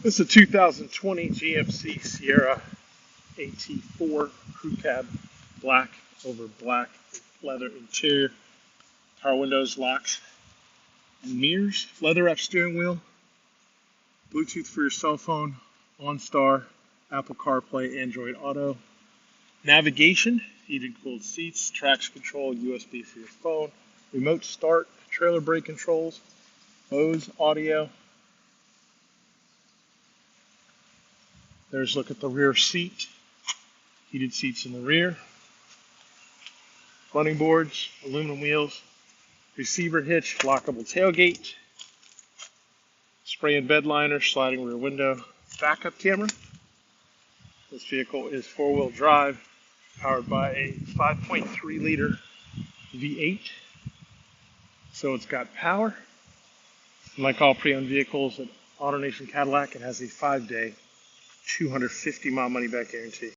This is a 2020 GMC Sierra AT4 crew cab, black over black, leather interior, power windows, locks, and mirrors, leather wrapped steering wheel, Bluetooth for your cell phone, OnStar, Apple CarPlay, Android Auto, navigation, heated and cooled seats, traction control, USB for your phone, remote start, trailer brake controls, Bose audio. There's a look at the rear seat, heated seats in the rear, running boards, aluminum wheels, receiver hitch, lockable tailgate, spray and bed liner, sliding rear window, backup camera. This vehicle is four-wheel drive, powered by a 5.3 liter V8. So it's got power. And like all pre-owned vehicles at AutoNation Cadillac, it has a 5-day, 250-mile money-back guarantee.